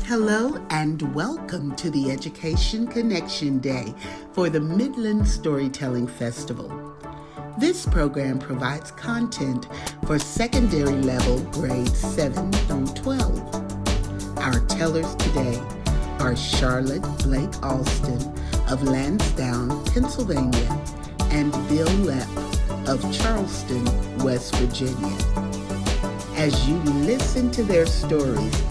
Hello and welcome to the Education Connection Day for the Midland Storytelling Festival. This program provides content for secondary level grades 7 through 12. Our tellers today are Charlotte Blake Alston of Lansdowne, Pennsylvania, and Bill Lepp of Charleston, West Virginia. As you listen to their stories,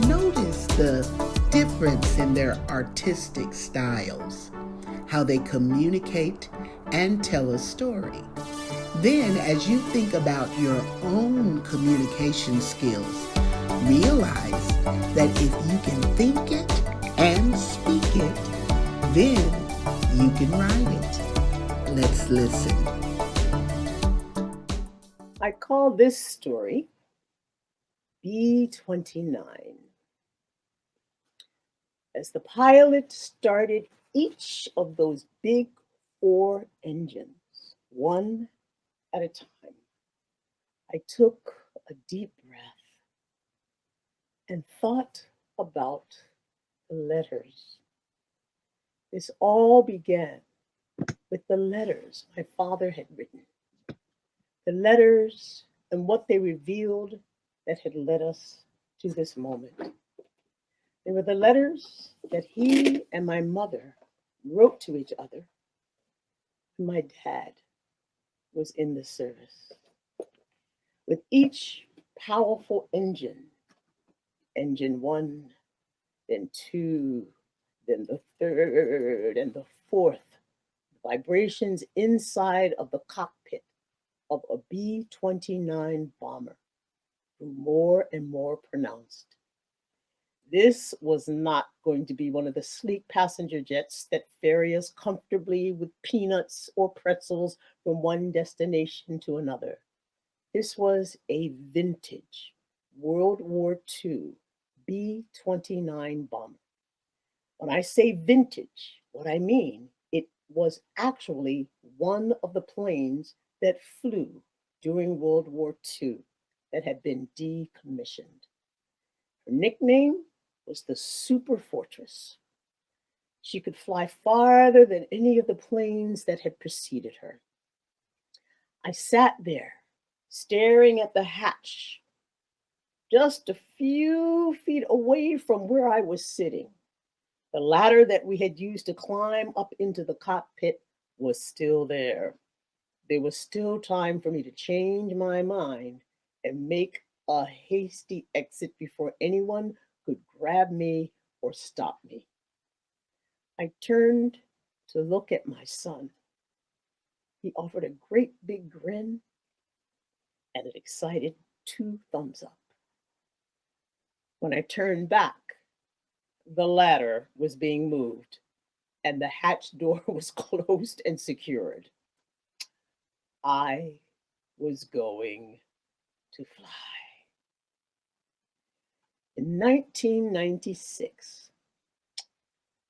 notice the difference in their artistic styles, how they communicate and tell a story. Then, as you think about your own communication skills, realize that if you can think it and speak it, then you can write it. Let's listen. I call this story B-29. As the pilot started each of those big 4 engines, one at a time, I took a deep breath and thought about the letters. This all began with the letters my father had written. The letters and what they revealed that had led us to this moment. They were the letters that he and my mother wrote to each other. My dad was in the service. With each powerful engine, engine 1, then 2, then the 3rd and the 4th, vibrations inside of the cockpit of a B-29 bomber grew more and more pronounced. This was not going to be one of the sleek passenger jets that ferry us comfortably with peanuts or pretzels from one destination to another. This was a vintage World War II B-29 bomber. When I say vintage, what I mean, it was actually one of the planes that flew during World War II that had been decommissioned. Her nickname was the Super Fortress. She could fly farther than any of the planes that had preceded her. I sat there, staring at the hatch, just a few feet away from where I was sitting. The ladder that we had used to climb up into the cockpit was still there. There was still time for me to change my mind and make a hasty exit before anyone could grab me or stop me. I turned to look at my son. He offered a great big grin and an excited 2 thumbs up. When I turned back, the ladder was being moved and the hatch door was closed and secured. I was going to fly. In 1996,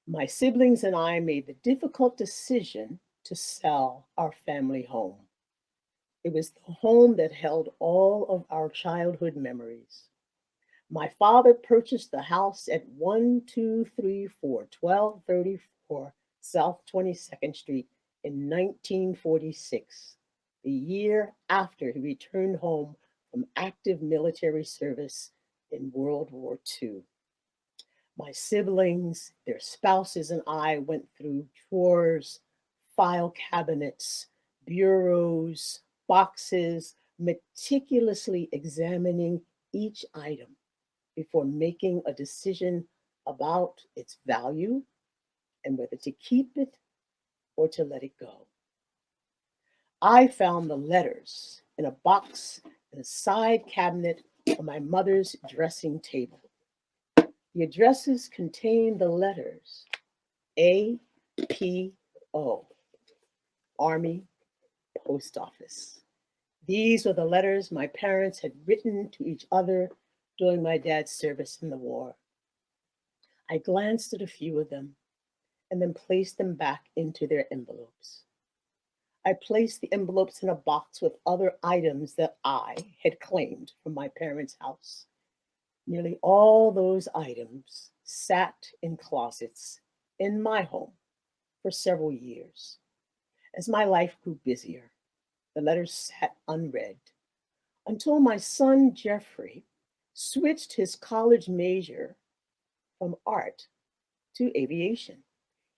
my siblings and I made the difficult decision to sell our family home. It was the home that held all of our childhood memories. My father purchased the house at 1234 South 22nd Street in 1946, the year after he returned home from active military service in World War II. My siblings, their spouses, and I went through drawers, file cabinets, bureaus, boxes, meticulously examining each item before making a decision about its value and whether to keep it or to let it go. I found the letters in a box in a side cabinet on my mother's dressing table. The addresses contained the letters APO, Army Post Office. These were the letters my parents had written to each other during my dad's service in the war. I glanced at a few of them and then placed them back into their envelopes. I placed the envelopes in a box with other items that I had claimed from my parents' house. Nearly all those items sat in closets in my home for several years. As my life grew busier, the letters sat unread until my son Jeffrey switched his college major from art to aviation.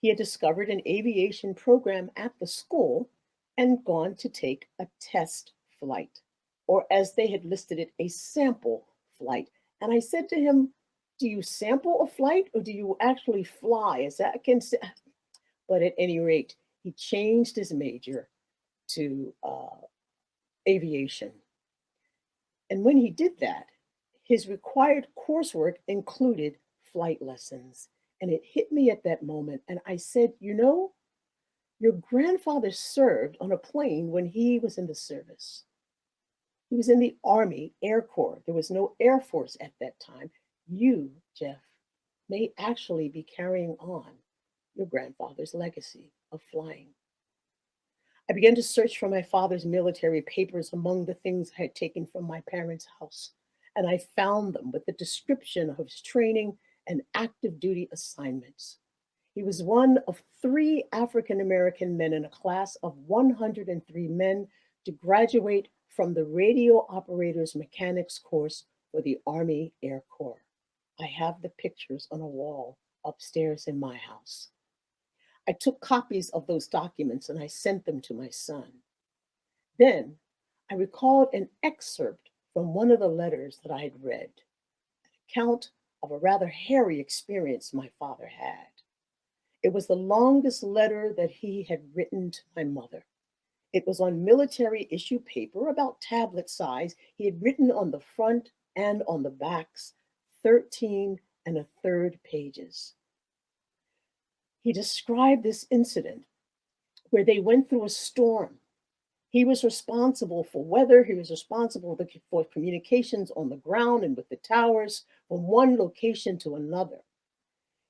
He had discovered an aviation program at the school and gone to take a test flight, or as they had listed it, a sample flight. And I said to him, "Do you sample a flight or do you actually fly?" Is that but at any rate, he changed his major to aviation. And when he did that, his required coursework included flight lessons. And it hit me at that moment. And I said, "You know, your grandfather served on a plane when he was in the service. He was in the Army Air Corps. There was no Air Force at that time. You, Jeff, may actually be carrying on your grandfather's legacy of flying." I began to search for my father's military papers among the things I had taken from my parents' house, and I found them with the description of his training and active duty assignments. He was one of three African American men in a class of 103 men to graduate from the radio operator's mechanics course for the Army Air Corps. I have the pictures on a wall upstairs in my house. I took copies of those documents and I sent them to my son. Then I recalled an excerpt from one of the letters that I had read, an account of a rather hairy experience my father had. It was the longest letter that he had written to my mother. It was on military issue paper, about tablet size. He had written on the front and on the backs 13 and a third pages. He described this incident where they went through a storm. He was responsible for weather. He was responsible for communications on the ground and with the towers from one location to another.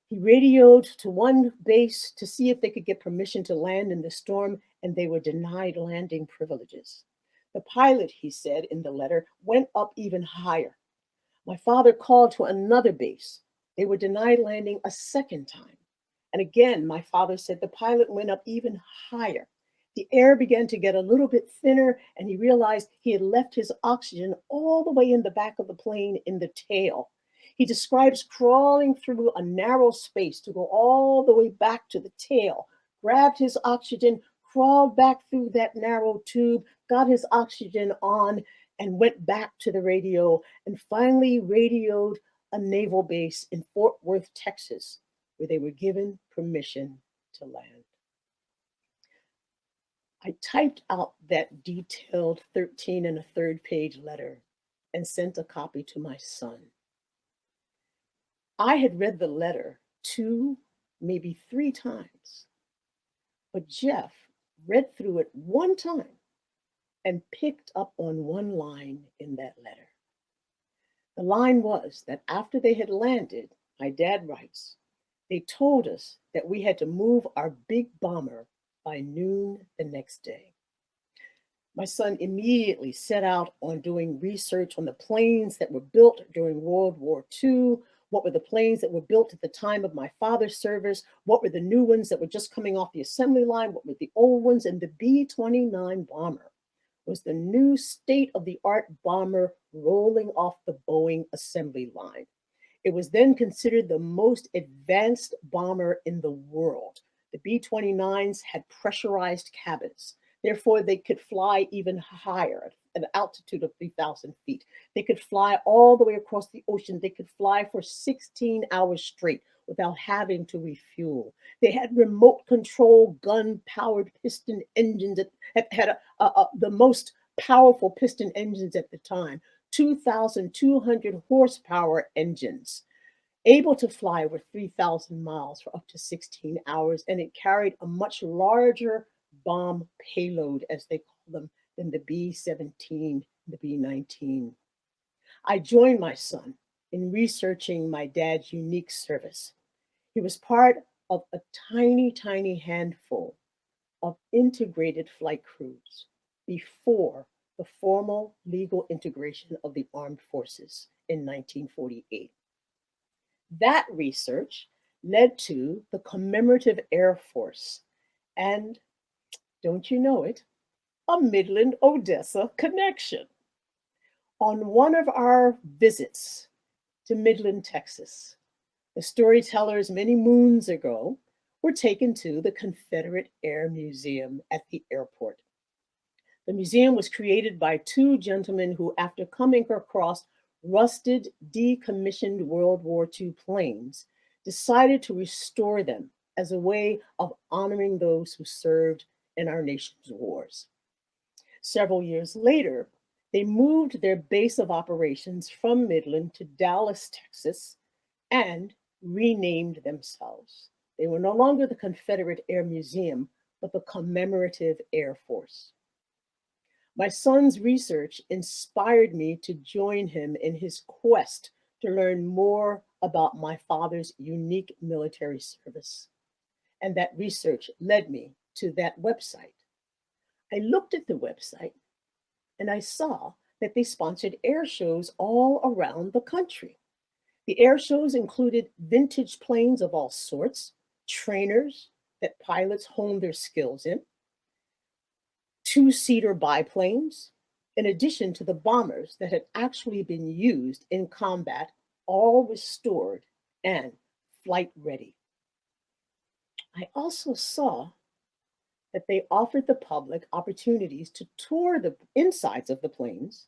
He radioed to one base to see if they could get permission to land in the storm, and they were denied landing privileges. The pilot, he said in the letter, went up even higher. My father called to another base. They were denied landing a second time. And again, my father said the pilot went up even higher. The air began to get a little bit thinner, and he realized he had left his oxygen all the way in the back of the plane in the tail. He describes crawling through a narrow space to go all the way back to the tail, grabbed his oxygen, crawled back through that narrow tube, got his oxygen on, and went back to the radio, and finally radioed a naval base in Fort Worth, Texas, where they were given permission to land. I typed out that detailed 13 and a third page letter and sent a copy to my son. I had read the letter two, maybe three times, but Jeff read through it one time and picked up on one line in that letter. The line was that after they had landed, my dad writes, they told us that we had to move our big bomber by noon the next day. My son immediately set out on doing research on the planes that were built during World War II. What were the planes that were built at the time of my father's service? What were the new ones that were just coming off the assembly line? What were the old ones? And the B-29 bomber was the new state-of-the-art bomber rolling off the Boeing assembly line. It was then considered the most advanced bomber in the world. The B-29s had pressurized cabins. Therefore, they could fly even higher at an altitude of 3,000 feet. They could fly all the way across the ocean. They could fly for 16 hours straight without having to refuel. They had remote control gun-powered piston engines that had the most powerful piston engines at the time, 2,200 horsepower engines, able to fly over 3,000 miles for up to 16 hours, and it carried a much larger bomb payload, as they call them, than the B-17, the B-19. I joined my son in researching my dad's unique service. He was part of a tiny, tiny handful of integrated flight crews before the formal legal integration of the armed forces in 1948. That research led to the Commemorative Air Force and, don't you know it, a Midland Odessa connection. On one of our visits to Midland, Texas, the storytellers many moons ago were taken to the Confederate Air Museum at the airport. The museum was created by two gentlemen who, after coming across rusted, decommissioned World War II planes, decided to restore them as a way of honoring those who served in our nation's wars. Several years later, they moved their base of operations from Midland to Dallas, Texas, and renamed themselves. They were no longer the Confederate Air Museum, but the Commemorative Air Force. My son's research inspired me to join him in his quest to learn more about my father's unique military service. And that research led me to that website. I looked at the website and I saw that they sponsored air shows all around the country. The air shows included vintage planes of all sorts, trainers that pilots honed their skills in, two-seater biplanes, in addition to the bombers that had actually been used in combat, all restored and flight ready. I also saw that they offered the public opportunities to tour the insides of the planes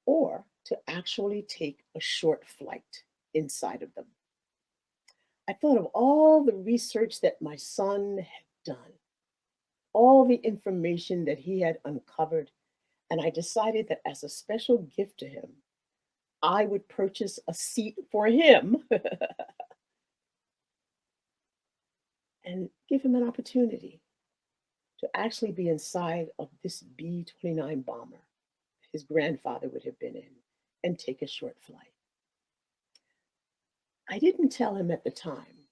or to actually take a short flight inside of them. I thought of all the research that my son had done, all the information that he had uncovered, and I decided that as a special gift to him, I would purchase a seat for him and give him an opportunity to actually be inside of this B 29 bomber his grandfather would have been in and take a short flight. I didn't tell him at the time,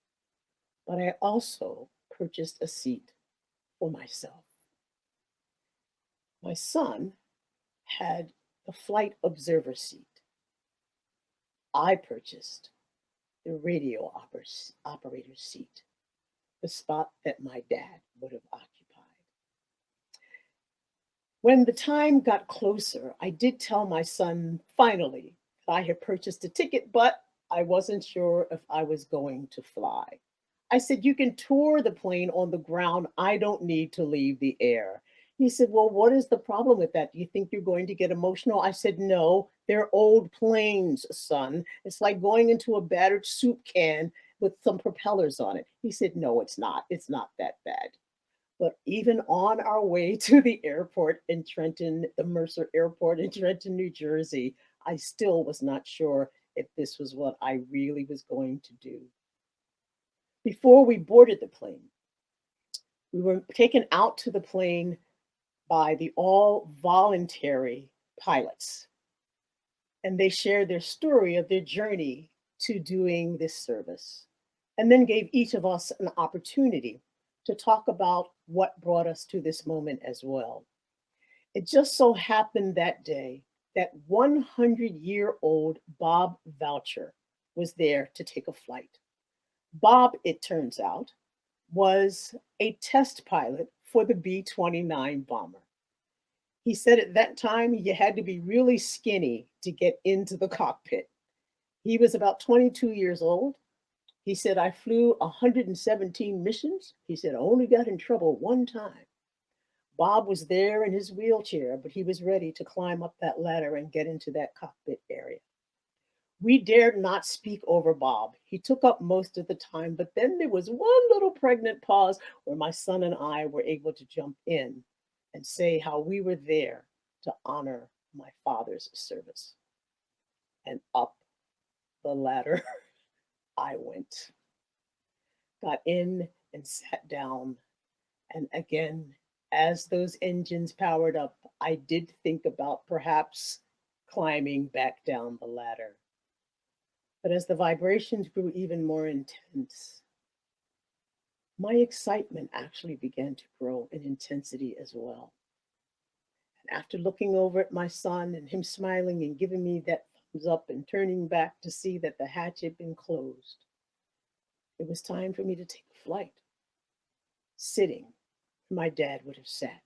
but I also purchased a seat for myself. My son had the flight observer seat. I purchased the radio operator's seat, the spot that my dad would have occupied. When the time got closer, I did tell my son finally that I had purchased a ticket, but I wasn't sure if I was going to fly. I said, "You can tour the plane on the ground. I don't need to leave the air." He said, "Well, what is the problem with that? Do you think you're going to get emotional?" I said, "No, they're old planes, son. It's like going into a battered soup can with some propellers on it." He said, "No, it's not. It's not that bad." But even on our way to the airport in Trenton, the Mercer Airport in Trenton, New Jersey, I still was not sure if this was what I really was going to do. Before we boarded the plane, we were taken out to the plane by the all voluntary pilots, and they shared their story of their journey to doing this service, and then gave each of us an opportunity to talk about what brought us to this moment as well. It just so happened that day that 100-year-old Bob Voucher was there to take a flight. Bob, it turns out, was a test pilot for the B 29 bomber. He said at that time you had to be really skinny to get into the cockpit. He was about 22 years old. He said, "I flew 117 missions." He said, "I only got in trouble one time." Bob was there in his wheelchair, but he was ready to climb up that ladder and get into that cockpit area. We dared not speak over Bob. He took up most of the time, but then there was one little pregnant pause where my son and I were able to jump in and say how we were there to honor my father's service. And up the ladder I went, got in and sat down. And again, as those engines powered up, I did think about perhaps climbing back down the ladder. But as the vibrations grew even more intense, my excitement actually began to grow in intensity as well. And after looking over at my son and him smiling and giving me that was up and turning back to see that the hatch had been closed. It was time for me to take flight. Sitting where my dad would have sat.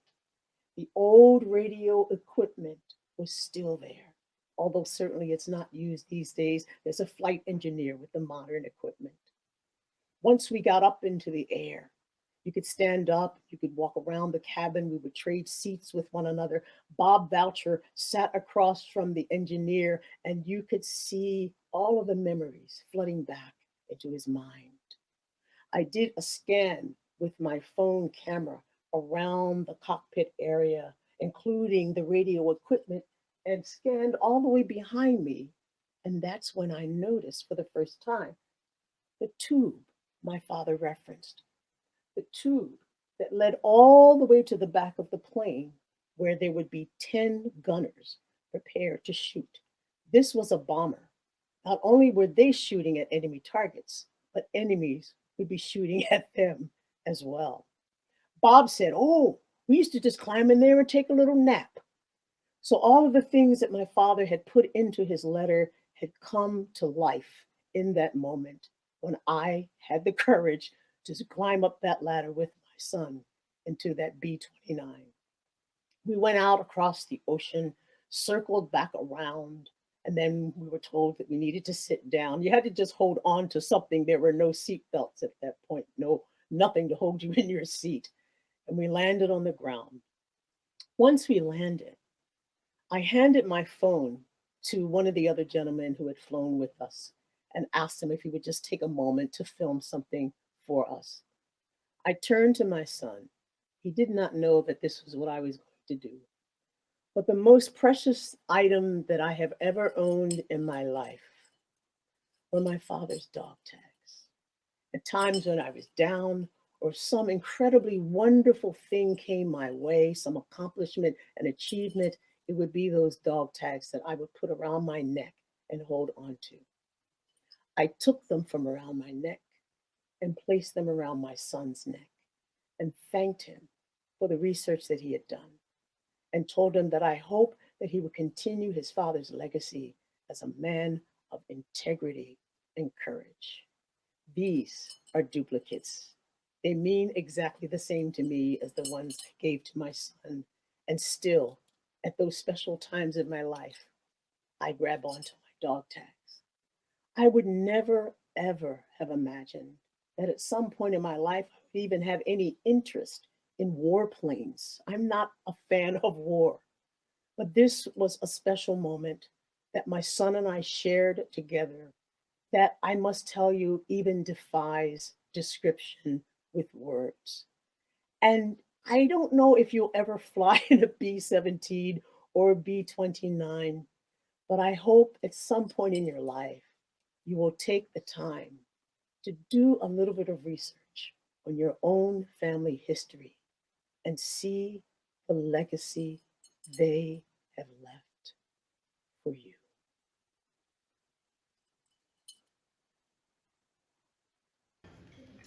The old radio equipment was still there, although certainly it's not used these days. There's a flight engineer with the modern equipment. Once we got up into the air, you could stand up, you could walk around the cabin, we would trade seats with one another. Bob Voucher sat across from the engineer, and you could see all of the memories flooding back into his mind. I did a scan with my phone camera around the cockpit area, including the radio equipment, and scanned all the way behind me. And that's when I noticed for the first time the tube my father referenced, the tube that led all the way to the back of the plane where there would be 10 gunners prepared to shoot. This was a bomber. Not only were they shooting at enemy targets, but enemies would be shooting at them as well. Bob said, "Oh, we used to just climb in there and take a little nap." So all of the things that my father had put into his letter had come to life in that moment when I had the courage to climb up that ladder with my son into that B 29. We went out across the ocean, circled back around, and then we were told that we needed to sit down. You had to just hold on to something. There were no seat belts at that point, nothing to hold you in your seat. And we landed on the ground. Once we landed, I handed my phone to one of the other gentlemen who had flown with us and asked him if he would just take a moment to film something for us. I turned to my son. He did not know that this was what I was going to do. But the most precious item that I have ever owned in my life were my father's dog tags. At times when I was down or some incredibly wonderful thing came my way, some accomplishment, an achievement, it would be those dog tags that I would put around my neck and hold on to. I took them from around my neck and placed them around my son's neck and thanked him for the research that he had done and told him that I hope that he would continue his father's legacy as a man of integrity and courage. These are duplicates. They mean exactly the same to me as the ones I gave to my son. And still, at those special times in my life, I grab onto my dog tags. I would never, ever have imagined that at some point in my life, I would even have any interest in warplanes. I'm not a fan of war, but this was a special moment that my son and I shared together that I must tell you even defies description with words. And I don't know if you'll ever fly in a B 17 or a B 29, but I hope at some point in your life you will take the time to do a little bit of research on your own family history and see the legacy they have left for you.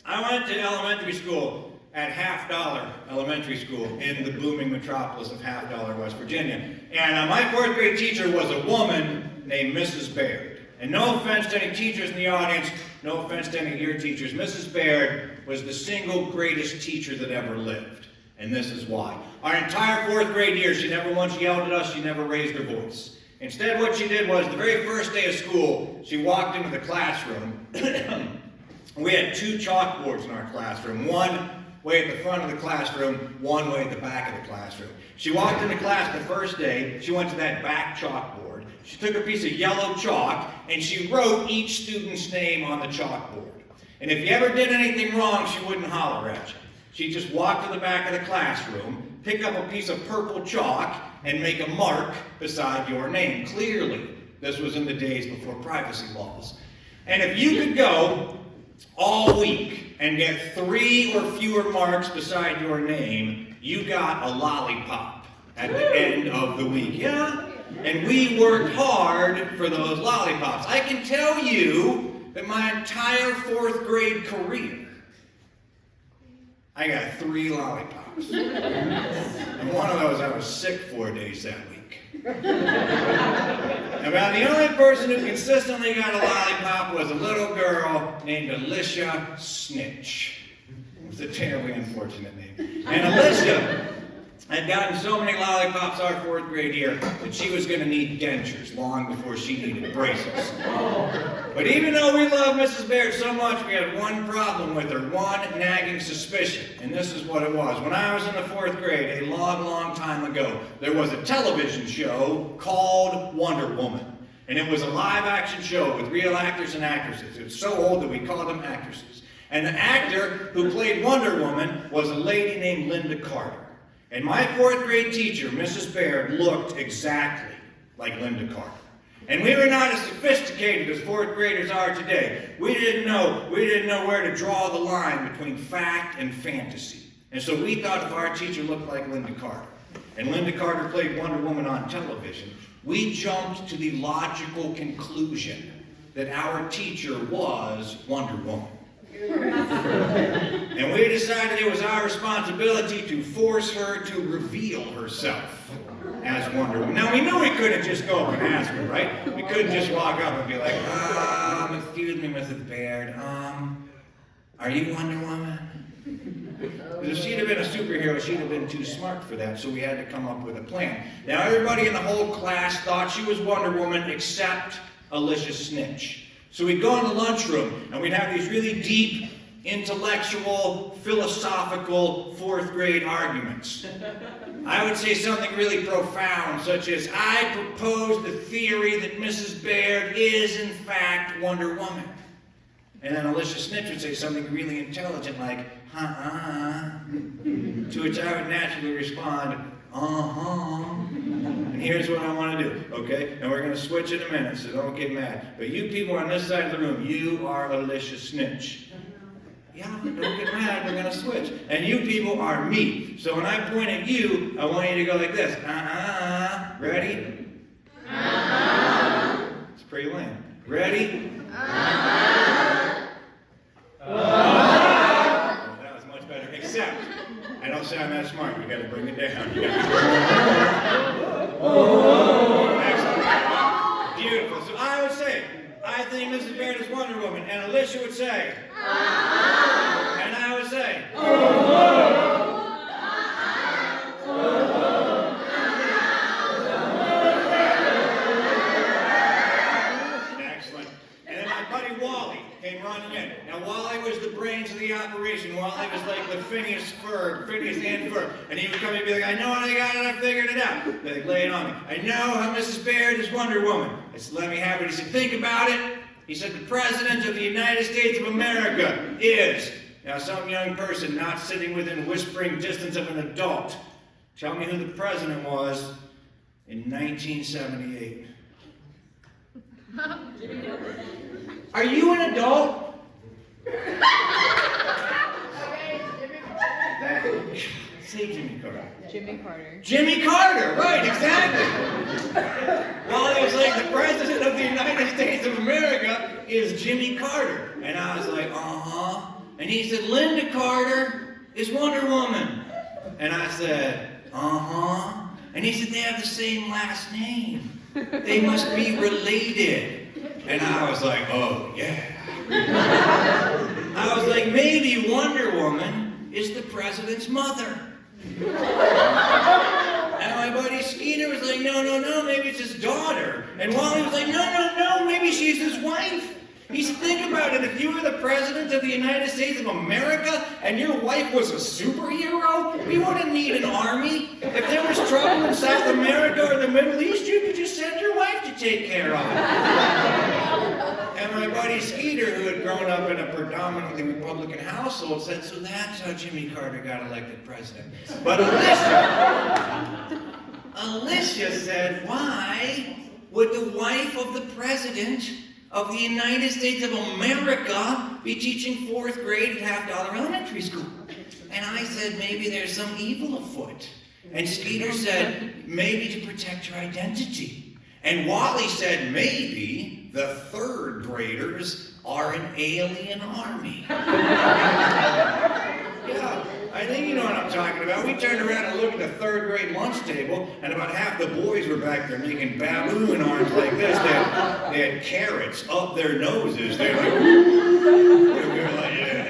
I went to elementary school at Half Dollar Elementary School in the booming metropolis of Half Dollar, West Virginia. And my fourth grade teacher was a woman named Mrs. Baird. And no offense to any teachers in the audience, no offense to any of your teachers, Mrs. Baird was the single greatest teacher that ever lived. And this is why. Our entire fourth grade year, she never once yelled at us, she never raised her voice. Instead, what she did was, the very first day of school, she walked into the classroom. We had two chalkboards in our classroom, one way at the front of the classroom, one way at the back of the classroom. She walked into class the first day, she went to that back chalkboard. She took a piece of yellow chalk and she wrote each student's name on the chalkboard. And if you ever did anything wrong, she wouldn't holler at you. She'd just walk to the back of the classroom, pick up a piece of purple chalk, and make a mark beside your name. Clearly, this was in the days before privacy laws. And if you could go all week and get 3 or fewer marks beside your name, you got a lollipop at the end of the week. Yeah? And we worked hard for those lollipops. I can tell you that my entire fourth grade career, I got 3 lollipops. And one of those I was sick 4 days that week. About the only person who consistently got a lollipop was a little girl named Alicia Snitch. It was a terribly unfortunate name. And Alicia had gotten so many lollipops our 4th grade year that she was going to need dentures long before she needed braces. But even though we loved Mrs. Baird so much, we had one problem with her, one nagging suspicion. And this is what it was. When I was in the 4th grade, a long, long time ago, there was a television show called Wonder Woman. And it was a live-action show with real actors and actresses. It was so old that we called them actresses. And the actor who played Wonder Woman was a lady named Linda Carter. And my 4th grade teacher, Mrs. Baird, looked exactly like Linda Carter. And we were not as sophisticated as 4th graders are today. We didn't know where to draw the line between fact and fantasy. And so we thought if our teacher looked like Linda Carter, and Linda Carter played Wonder Woman on television, we jumped to the logical conclusion that our teacher was Wonder Woman. And we decided it was our responsibility to force her to reveal herself as Wonder Woman. Now, we knew we couldn't just go up and ask her, right? We couldn't just walk up and be like, excuse me, Mrs. Baird, are you Wonder Woman? Because if she'd have been a superhero, she'd have been too smart for that, so we had to come up with a plan. Now, everybody in the whole class thought she was Wonder Woman except Alicia Snitch. So we'd go in the lunchroom, and we'd have these really deep, intellectual, philosophical 4th grade arguments. I would say something really profound, such as, I propose the theory that Mrs. Baird is, in fact, Wonder Woman. And then Alicia Snitch would say something really intelligent like, to which I would naturally respond, And here's what I want to do, okay? And we're going to switch in a minute, so don't get mad. But you people on this side of the room, you are Alicia Snitch. Yeah, don't get mad, we're going to switch. And you people are me. So when I point at you, I want you to go like this. Ready? It's pretty lame. Ready? That was much better. Except, I don't sound that smart. You got to bring it down. Excellent. Beautiful. So I would say, I think Mrs. Baird is Wonder Woman. And Alicia would say, and I would say, excellent. And then my buddy Wally came running in. Now Wally was the brains of the operation. Wally was like the Phineas and Ferb. And he would come and be like, I know what I got and I figured it out. They'd like, lay it on me. I know how Mrs. Baird is Wonder Woman. I said, let me have it. He said, think about it. He said, the President of the United States of America is. Now, some young person not sitting within whispering distance of an adult. Tell me who the president was in 1978. Are you an adult? Say Jimmy Carter. Jimmy Carter. Jimmy Carter, right, exactly. Wally was like, the President of the United States of America is Jimmy Carter. And I was like, And he said, Linda Carter is Wonder Woman. And I said, And he said, they have the same last name. They must be related. And I was like, oh, yeah. I was like, maybe Wonder Woman is the president's mother. And my buddy Skeeter was like, no, maybe it's his daughter. And Wally was like, no, maybe she's his wife. He said, think about it, if you were the president of the United States of America and your wife was a superhero, we wouldn't need an army. If there was trouble in South America or the Middle East, you could just send your wife to take care of it. And my buddy Skeeter, who had grown up in a predominantly Republican household, said, so that's how Jimmy Carter got elected president. But Alicia said, why would the wife of the president of the United States of America be teaching 4th grade at $50 elementary school? And I said, maybe there's some evil afoot. And Skeeter said, maybe to protect your identity. And Wally said, maybe the 3rd graders are an alien army. Yeah, I I think you know what I'm talking about. We turned around and looked at the third grade lunch table, and about half the boys were back there making baboon arms like this. They had carrots up their noses. They were like, ooh. And we were like, yeah.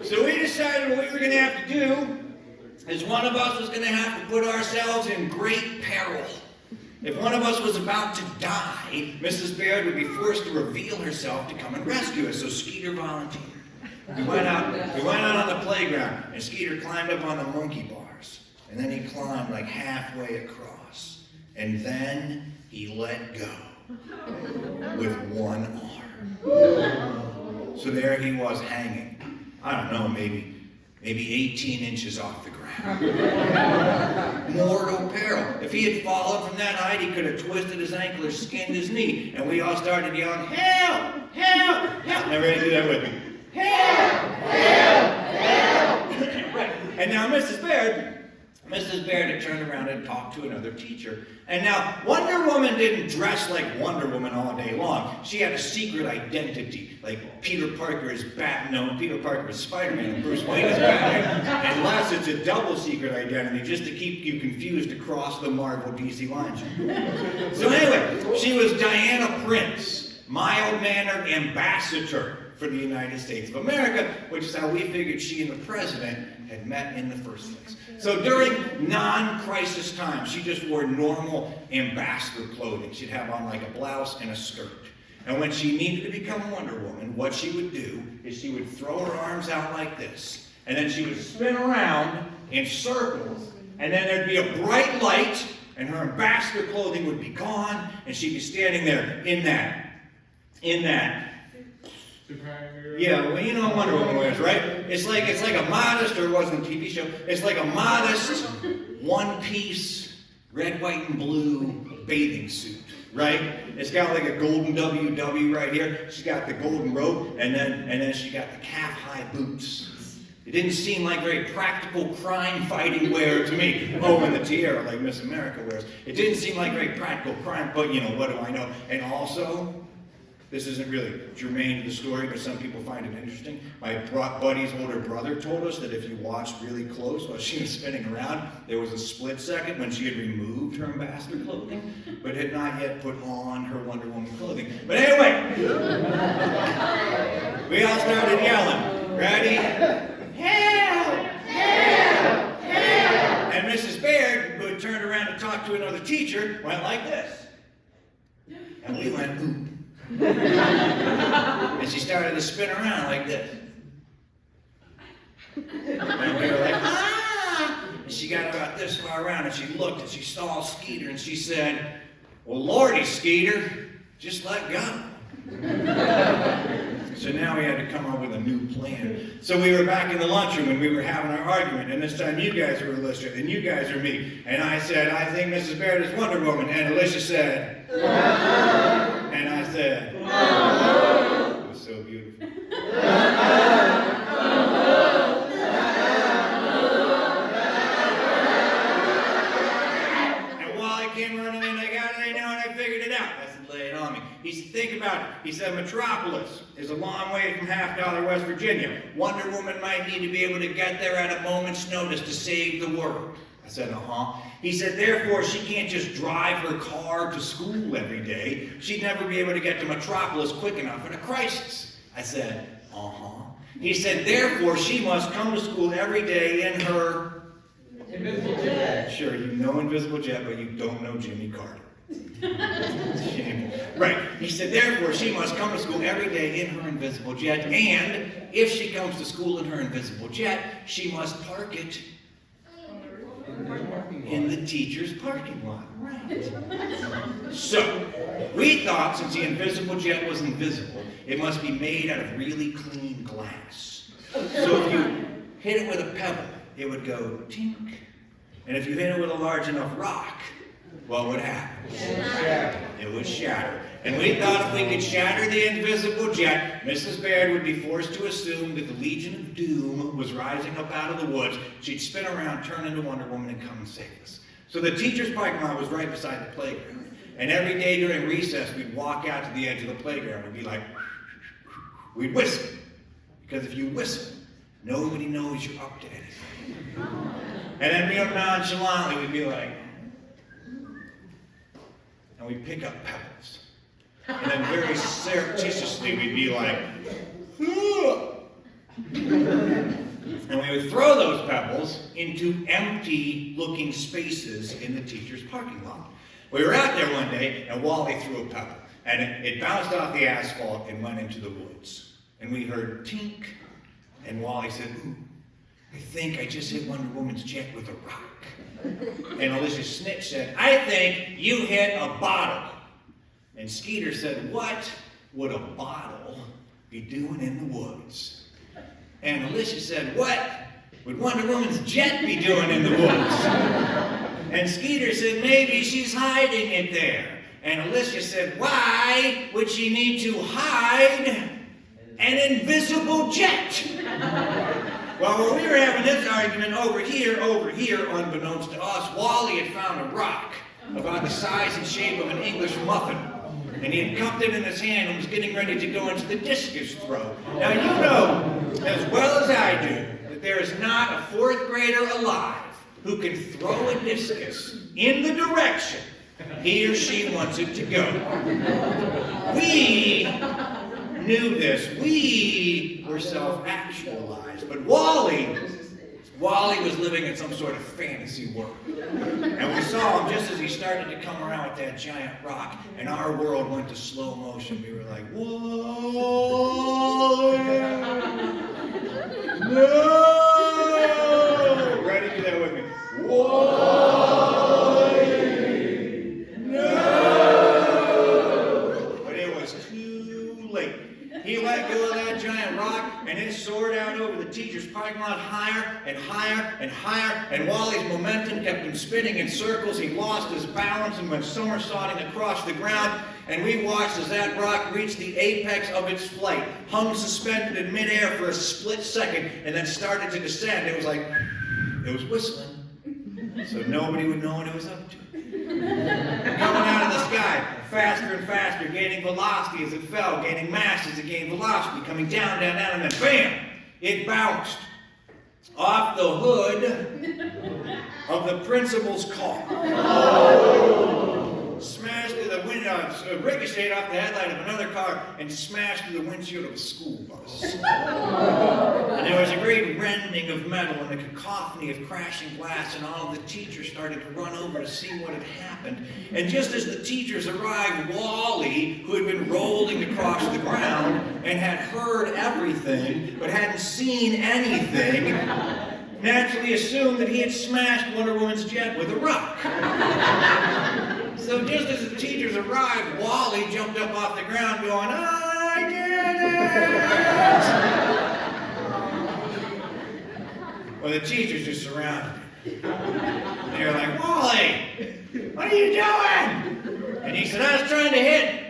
So we decided what we were going to have to do is one of us was going to have to put ourselves in great peril. If one of us was about to die, Mrs. Baird would be forced to reveal herself to come and rescue us. So Skeeter volunteered. We went out on the playground, and Skeeter climbed up on the monkey bars. And then he climbed like halfway across. And then he let go with one arm. So there he was hanging. I don't know, maybe 18 inches off the ground. Mortal peril. If he had fallen from that height, he could have twisted his ankle or skinned his knee. And we all started yelling, help, help, help. Everybody do that with me. Help, help, help. Right. And now Mrs. Baird had turned around and talked to another teacher. And now Wonder Woman didn't dress like Wonder Woman all day long. She had a secret identity. Like Peter Parker is Peter Parker is Spider-Man and Bruce Wayne is Batman. Unless it's a double secret identity just to keep you confused across the Marvel DC lines. So anyway, she was Diana Prince, mild-mannered ambassador for the United States of America, which is how we figured she and the president had met in the first place. So during non-crisis times, she just wore normal ambassador clothing. She'd have on like a blouse and a skirt. And when she needed to become Wonder Woman, what she would do is she would throw her arms out like this, and then she would spin around in circles, and then there'd be a bright light, and her ambassador clothing would be gone, and she'd be standing there in that. Yeah, well, you know what Wonder Woman wears, right? It's like a modest, or it wasn't a TV show, it's like a modest, one-piece, red, white, and blue bathing suit, right? It's got like a golden WW right here. She's got the golden robe, and then she got the calf-high boots. It didn't seem like very practical crime-fighting wear to me. Oh, and the tiara like Miss America wears. It didn't seem like very practical crime, but you know, what do I know? And also, this isn't really germane to the story, but some people find it interesting. My buddy's older brother told us that if you watched really close while she was spinning around, there was a split second when she had removed her ambassador clothing, but had not yet put on her Wonder Woman clothing. But anyway, we all started yelling. Ready? Help! Help! Help! And Mrs. Baird, who had turned around to talk to another teacher, went like this. And we went, ooh. And she started to spin around like this. And we were like, ah! And she got about this far around, and she looked, and she saw Skeeter, and she said, well, Lordy, Skeeter, just let go. So now we had to come up with a new plan. So we were back in the lunchroom, and we were having our argument, and this time you guys were Alicia, and you guys are me. And I said, I think Mrs. Baird is Wonder Woman. And Alicia said, and I said, it was so beautiful. And while I came running in, I got it, I know, and I figured it out. I said, lay it on me. He said, think about it. He said, Metropolis is a long way from $50 West Virginia. Wonder Woman might need to be able to get there at a moment's notice to save the world. I said, uh-huh. He said, therefore, she can't just drive her car to school every day. She'd never be able to get to Metropolis quick enough in a crisis. I said, uh-huh. He said, therefore, she must come to school every day in her invisible jet. Sure, you know invisible jet, but you don't know Jimmy Carter. Right. He said, therefore, she must come to school every day in her invisible jet, and if she comes to school in her invisible jet, she must park it in the teacher's parking lot. Right. So, we thought since the invisible jet was invisible, it must be made out of really clean glass. So if you hit it with a pebble, it would go tink. And if you hit it with a large enough rock, what would happen? It would shatter. And we thought if we could shatter the invisible jet, Mrs. Baird would be forced to assume that the Legion of Doom was rising up out of the woods. She'd spin around, turn into Wonder Woman, and come and save us. So the teacher's parking lot was right beside the playground. And every day during recess, we'd walk out to the edge of the playground. We'd be like, we'd whistle. Because if you whistle, Nobody knows you're up to anything. And then real nonchalantly, we'd be like, and we'd pick up pebbles. And then very surreptitiously, we'd be like, and we would throw those pebbles into empty-looking spaces in the teacher's parking lot. We were out there one day, and Wally threw a pebble, and it bounced off the asphalt and went into the woods. And we heard tink, and Wally said, "Ooh, I think I just hit Wonder Woman's jet with a rock." And Alicia Snitch said, "I think you hit a bottle." And Skeeter said, "What would a bottle be doing in the woods?" And Alicia said, "What would Wonder Woman's jet be doing in the woods?" And Skeeter said, "Maybe she's hiding it there." And Alicia said, "Why would she need to hide an invisible jet?" Well, when we were having this argument over here, unbeknownst to us, Wally had found a rock about the size and shape of an English muffin. And he had cupped it in his hand and was getting ready to go into the discus throw. Now, you know as well as I do that there is not a fourth grader alive who can throw a discus in the direction he or she wants it to go. We knew this. We were self-actualized. But Wally was living in some sort of fantasy world. And we saw him just as he started to come around with that giant rock, and our world went to slow motion. We were like, "Whoa! No!" Ready? Do that with me. Whoa! No! But it was too late. He let go of that giant rock, and it soared out over the teacher's parking lot higher and higher and higher, and Wally's momentum kept him spinning in circles. He lost his balance and went somersaulting across the ground, and we watched as that rock reached the apex of its flight, hung suspended in midair for a split second, and then started to descend. It was like, it was whistling, so nobody would know what it was up to. Coming out of the sky, faster and faster, gaining velocity as it fell, gaining mass as it gained velocity, coming down, down, down, and then bam! It bounced off the hood of the principal's car. Smashed through the window, ricocheted off the headlight of another car, and smashed through the windshield of a school bus. And there was a great rending of metal and a cacophony of crashing glass, and all of the teachers started to run over to see what had happened. And just as the teachers arrived, Wally, who had been rolling across the ground and had heard everything but hadn't seen anything, naturally assumed that he had smashed Wonder Woman's jet with a rock. So just as the teachers arrived, Wally jumped up off the ground going, "I did it!" Well, the teachers just surrounded him. They were like, "Wally, what are you doing?" And he said, "I was trying to hit."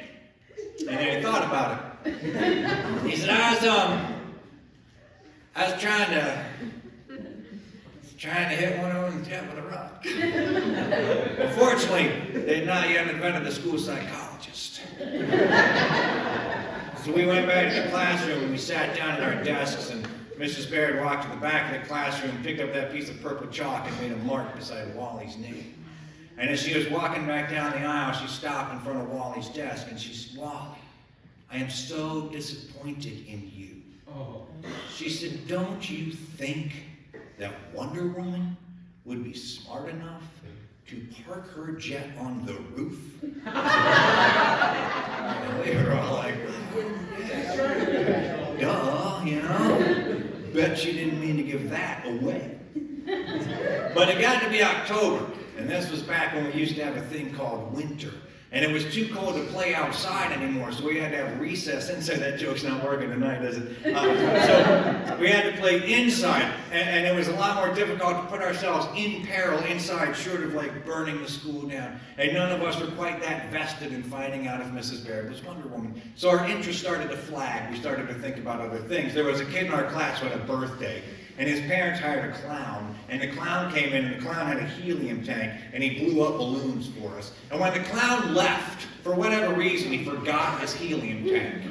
And then he thought about it. He said, I was trying to hit one of them with a rock. Unfortunately, they had not yet invented the school psychologist. So we went back to the classroom and we sat down at our desks, and Mrs. Baird walked to the back of the classroom, picked up that piece of purple chalk and made a mark beside Wally's name. And as she was walking back down the aisle, she stopped in front of Wally's desk and she said, "Wally, I am so disappointed in you." Oh. She said, "Don't you think that Wonder Woman would be smart enough to park her jet on the roof?" And we were all like, duh, you know? Bet she didn't mean to give that away. But it got to be October, and this was back when we used to have a thing called winter. And it was too cold to play outside anymore, so we had to have recess inside. That joke's not working tonight, is it? So we had to play inside, and it was a lot more difficult to put ourselves in peril inside, short of like burning the school down. And none of us were quite that vested in finding out if Mrs. Baird was Wonder Woman. So our interest started to flag. We started to think about other things. There was a kid in our class who had a birthday, and his parents hired a clown, and the clown came in, and the clown had a helium tank, and he blew up balloons for us. And when the clown left, for whatever reason, he forgot his helium tank.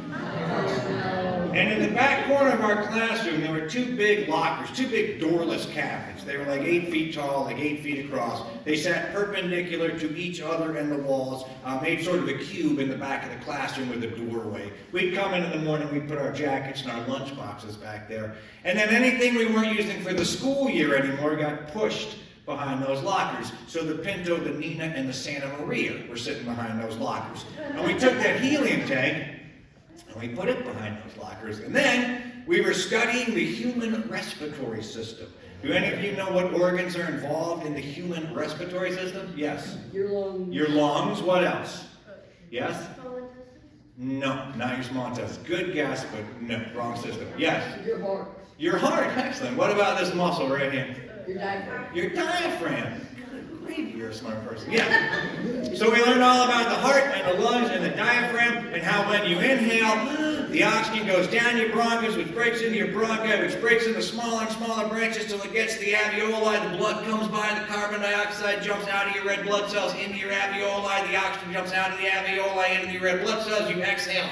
And in the back corner of our classroom, there were two big lockers, two big doorless cabinets. They were like 8 feet tall, like 8 feet across. They sat perpendicular to each other and the walls, made sort of a cube in the back of the classroom with a doorway. We'd come in the morning, we'd put our jackets and our lunch boxes back there. And then anything we weren't using for the school year anymore got pushed behind those lockers. So the Pinto, the Nina, and the Santa Maria were sitting behind those lockers. And we took that helium tank and we put it behind those lockers. And then we were studying the human respiratory system. Do any of you know what organs are involved in the human respiratory system? Yes. Your lungs. Your lungs. What else? Yes? No, not your small intestines. Good guess, but no, wrong system. Yes? Your heart. Your heart. Excellent. What about this muscle right here? Your diaphragm. Your diaphragm. Good grief, you're a smart person. Yeah. So we learned all about the heart and the lungs and the diaphragm and how when you inhale, the oxygen goes down your bronchus, which breaks into your bronchi, which breaks into smaller and smaller branches till it gets to the alveoli. The blood comes by, the carbon dioxide jumps out of your red blood cells into your alveoli. The oxygen jumps out of the alveoli into your red blood cells. You exhale.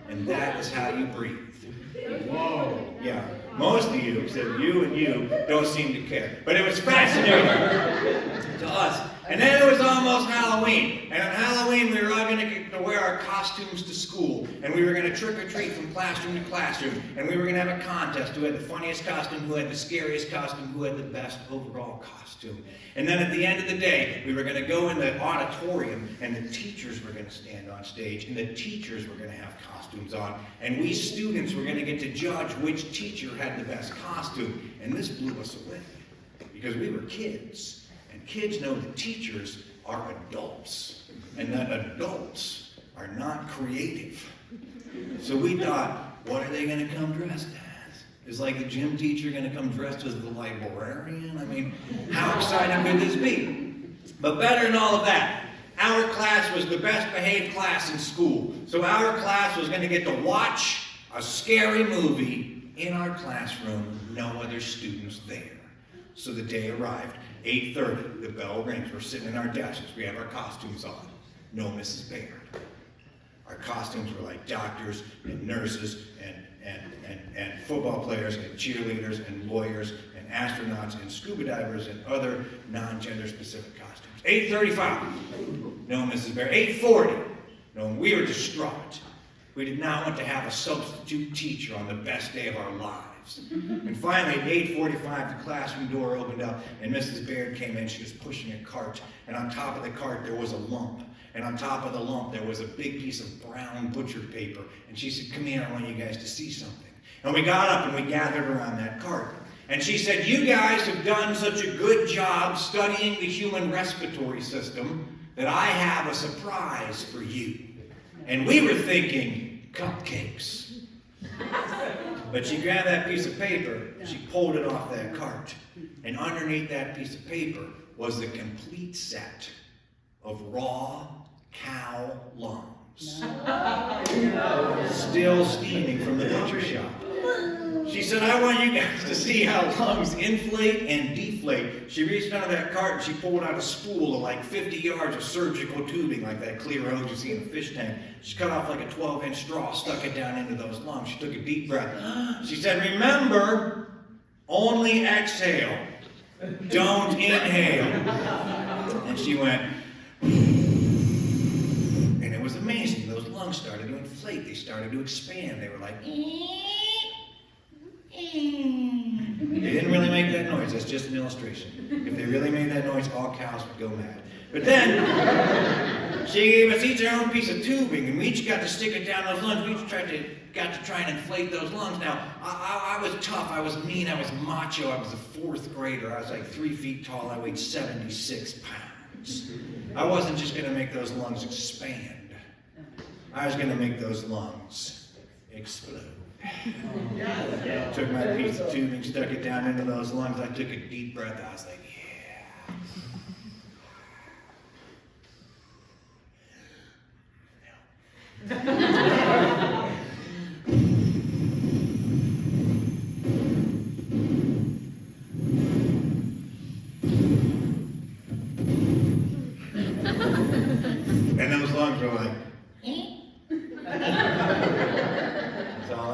And that is how you breathe. Whoa. Yeah. Most of you, except you and you, don't seem to care. But it was fascinating to us. And then it was almost Halloween. And on Halloween, we were all going to get to wear our costumes to school. And we were going to trick or treat from classroom to classroom. And we were going to have a contest who had the funniest costume, who had the scariest costume, who had the best overall costume. And then at the end of the day, we were going to go in the auditorium, and the teachers were going to stand on stage, and the teachers were going to have costumes on. And we students were going to get to judge which teacher had the best costume. And this blew us away, because we were kids. And kids know that teachers are adults, and that adults are not creative. So we thought, what are they going to come dressed as? Is like the gym teacher going to come dressed as the librarian? I mean, how exciting could this be? But better than all of that, our class was the best behaved class in school. So our class was going to get to watch a scary movie in our classroom with no other students there. So the day arrived. 8:30, the bell rings. We're sitting in our desks. We have our costumes on. No Mrs. Baird. Our costumes were like doctors and nurses and football players and cheerleaders and lawyers and astronauts and scuba divers and other non-gender specific costumes. 8:35, no Mrs. Baird. 8:40, no, we were distraught. We did not want to have a substitute teacher on the best day of our lives. And finally, at 8:45, the classroom door opened up, and Mrs. Baird came in. She was pushing a cart, and on top of the cart, there was a lump. And on top of the lump, there was a big piece of brown butchered paper. And she said, come here, I want you guys to see something. And we got up, and we gathered around that cart. And she said, you guys have done such a good job studying the human respiratory system that I have a surprise for you. And we were thinking, cupcakes. But she grabbed that piece of paper, she pulled it off that cart, and underneath that piece of paper was the complete set of raw cow lungs. Still steaming from the butcher shop. She said, I want you guys to see how lungs inflate and deflate. She reached under that cart and she pulled out a spool of like 50 yards of surgical tubing, like that clear hose you see in a fish tank. She cut off like a 12-inch straw, stuck it down into those lungs. She took a deep breath. She said, remember, only exhale. Don't inhale. And she went, and it was amazing. Those lungs started to inflate. They started to expand. They were like, they didn't really make that noise. That's just an illustration. If they really made that noise, all cows would go mad. But then, she gave us each our own piece of tubing, and we each got to stick it down those lungs. We each got to try and inflate those lungs. Now, I was tough. I was mean. I was macho. I was a 4th grader. I was like 3 feet tall. I weighed 76 pounds. I wasn't just going to make those lungs expand. I was going to make those lungs explode. Took my piece of tubing, stuck it down into those lungs. I took a deep breath. I was like, yeah. And those lungs were like,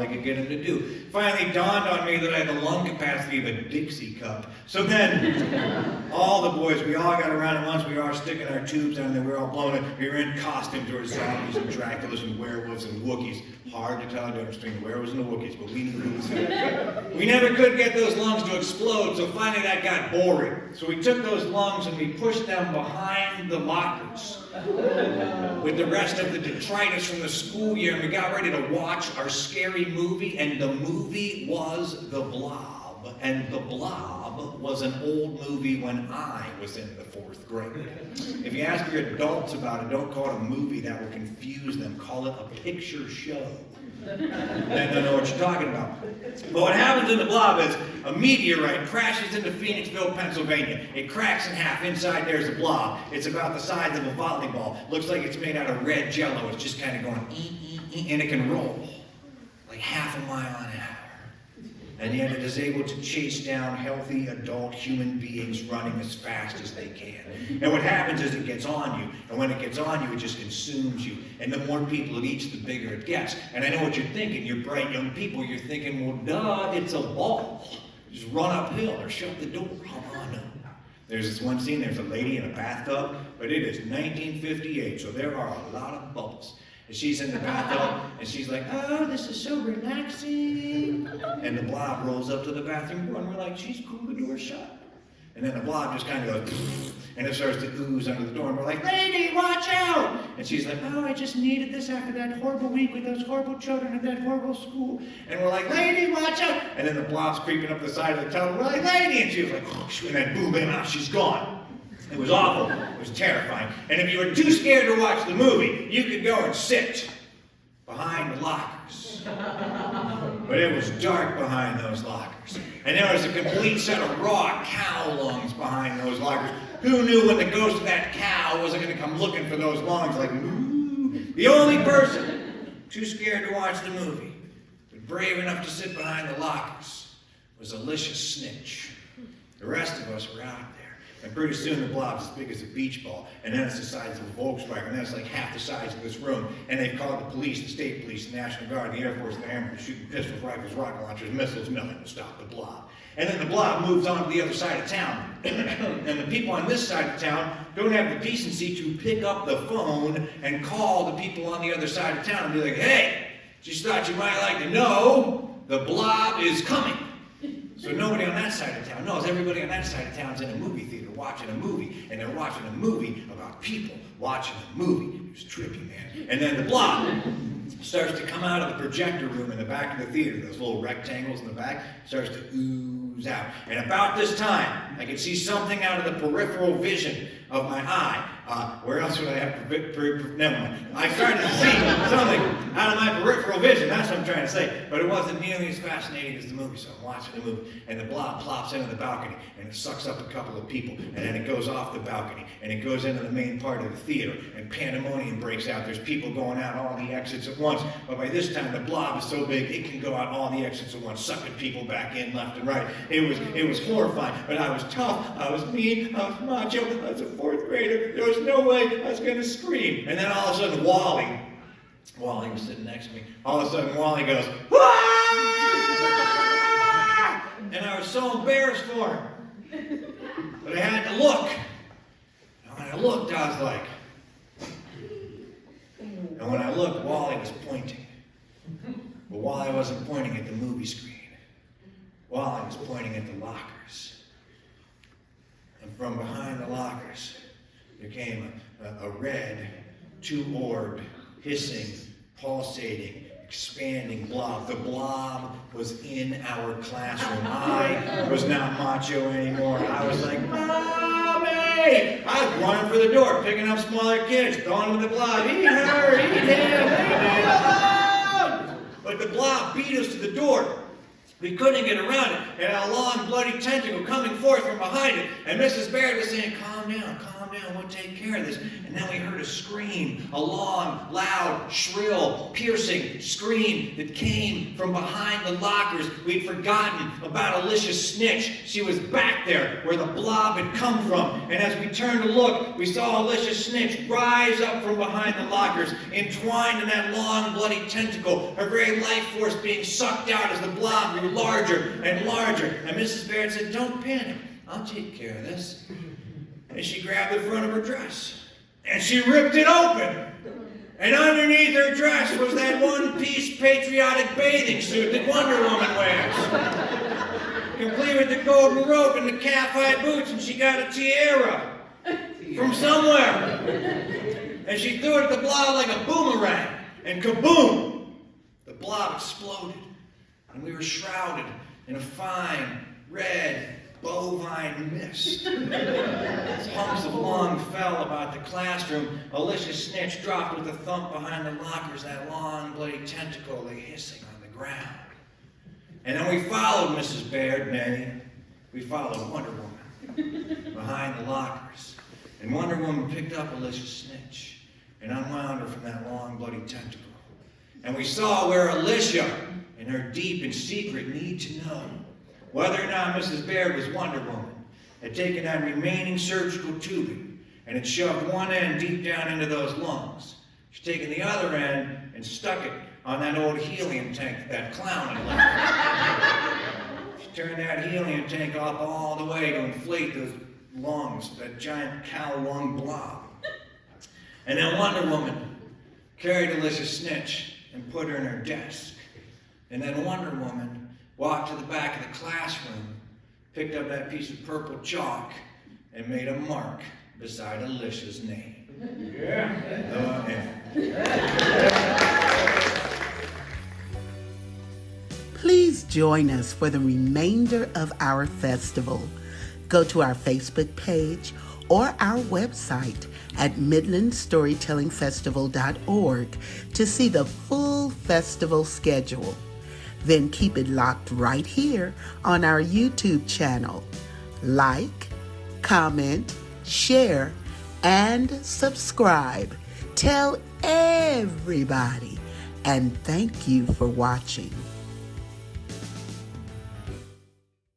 I could get him to do. Finally dawned on me that I had the lung capacity of a Dixie cup. So then, all the boys, we all got around at once, we were all sticking our tubes down there, we were all blowing it. We were in costumes, there were zombies and Draculas and werewolves and Wookiees. Hard to tell the difference between the werewolves and the Wookiees, but we knew who was who. We never could get those lungs to explode, so finally that got boring. So we took those lungs and we pushed them behind the lockers with the rest of the detritus from the school year, and we got ready to watch our scary movie, and the movie was The Blob. And The Blob was an old movie when I was in the 4th grade. If you ask your adults about it, don't call it a movie, that will confuse them. Call it a picture show. Then they'll know what you're talking about. But what happens in The Blob is a meteorite crashes into Phoenixville, Pennsylvania. It cracks in half. Inside there's a blob. It's about the size of a volleyball. Looks like it's made out of red jello. It's just kind of going, and it can roll like half a mile an hour. And yet it is able to chase down healthy adult human beings running as fast as they can. And what happens is it gets on you, and when it gets on you, it just consumes you. And the more people it eats, the bigger it gets. And I know what you're thinking. You're bright young people. You're thinking, well, duh, it's a ball. Just run uphill or shut the door. Come on up. There's this one scene, there's a lady in a bathtub, but it is 1958, so there are a lot of bubbles. And she's in the bathtub, and she's like, oh, this is so relaxing. And the blob rolls up to the bathroom door, and we're like, she's cool, the door's shut. And then the blob just kind of goes, and it starts to ooze under the door, and we're like, lady, watch out! And she's like, oh, I just needed this after that horrible week with those horrible children at that horrible school. And we're like, lady, watch out! And then the blob's creeping up the side of the tunnel, we're like, lady! And she was like, oh, and then boom, and she's gone. It was awful. It was terrifying. And if you were too scared to watch the movie, you could go and sit behind the lockers. But it was dark behind those lockers. And there was a complete set of raw cow lungs behind those lockers. Who knew when the ghost of that cow wasn't going to come looking for those lungs like, ooh. The only person too scared to watch the movie, but brave enough to sit behind the lockers, was Alicia Snitch. The rest of us were out there. And pretty soon the blob's as big as a beach ball, and then it's the size of a Volkswagen, and then it's like half the size of this room. And they've called the police, the state police, the National Guard, the Air Force, and the Air Force, shooting pistols, rifles, rocket launchers, missiles, nothing to stop the blob. And then the blob moves on to the other side of town. And the people on this side of town don't have the decency to pick up the phone and call the people on the other side of town and be like, hey, just thought you might like to know, the blob is coming. So nobody on that side of town knows. Everybody on that side of town's in a movie theater watching a movie, and they're watching a movie about people watching a movie. It was trippy, man. And then the blob starts to come out of the projector room in the back of the theater, those little rectangles in the back, starts to ooze out. And about this time, I could see something out of the peripheral vision of my eye. Where else would I have never mind. I started to see something out of my peripheral vision. That's what I'm trying to say. But it wasn't nearly as fascinating as the movie. So I'm watching the movie, and the blob plops into the balcony, and it sucks up a couple of people, and then it goes off the balcony, and it goes into the main part of the theater, and pandemonium breaks out. There's people going out all the exits at once. But by this time, the blob is so big, it can go out all the exits at once, sucking people back in left and right. It was horrifying. But I was tough. I was mean. I was macho. I was a 4th grader. There was no way I was going to scream. And then all of a sudden, Wally was sitting next to me. All of a sudden, Wally goes, "Wah!" And I was so embarrassed for him. But I had to look. And when I looked, I was like, and when I looked, Wally was pointing. But Wally wasn't pointing at the movie screen. Wally was pointing at the lockers. And from behind the lockers, there came a red, 2-orbed, hissing, pulsating, expanding blob. The blob was in our classroom. I was not macho anymore. I was like, Mommy! I was running for the door, picking up smaller kids, throwing them with the blob. Eat her! Eat him! Leave me alone! But the blob beat us to the door. We couldn't get around it. It had a long, bloody tentacle coming forth from behind it. And Mrs. Baird was saying, calm calm down, we'll take care of this. And then we heard a scream, a long, loud, shrill, piercing scream that came from behind the lockers. We'd forgotten about Alicia Snitch. She was back there where the blob had come from. And as we turned to look, we saw Alicia Snitch rise up from behind the lockers, entwined in that long, bloody tentacle, her very life force being sucked out as the blob grew larger and larger. And Mrs. Baird said, "Don't panic. I'll take care of this." And she grabbed the front of her dress, and she ripped it open. And underneath her dress was that one-piece patriotic bathing suit that Wonder Woman wears, complete with the golden rope and the calf-high boots, and she got a tiara from somewhere. And she threw it at the blob like a boomerang, and kaboom! The blob exploded, and we were shrouded in a fine, red, bovine mist. As humps of long fell about the classroom, Alicia Snitch dropped with a thump behind the lockers, that long, bloody tentacle lay hissing on the ground. And then we followed Mrs. Baird, nay, we followed Wonder Woman behind the lockers. And Wonder Woman picked up Alicia Snitch and unwound her from that long, bloody tentacle. And we saw where Alicia, in her deep and secret need to know whether or not Mrs. Baird was Wonder Woman, had taken that remaining surgical tubing and had shoved one end deep down into those lungs. She'd taken the other end and stuck it on that old helium tank that clown had left. She turned that helium tank off all the way to inflate those lungs, that giant cow lung blob. And then Wonder Woman carried Alicia Snitch and put her in her desk. And then Wonder Woman walked to the back of the classroom, picked up that piece of purple chalk, and made a mark beside Alicia's name. Please join us for the remainder of our festival. Go to our Facebook page or our website at midlandstorytellingfestival.org to see the full festival schedule. Then keep it locked right here on our YouTube channel. Like, comment, share, and subscribe. Tell everybody. And thank you for watching.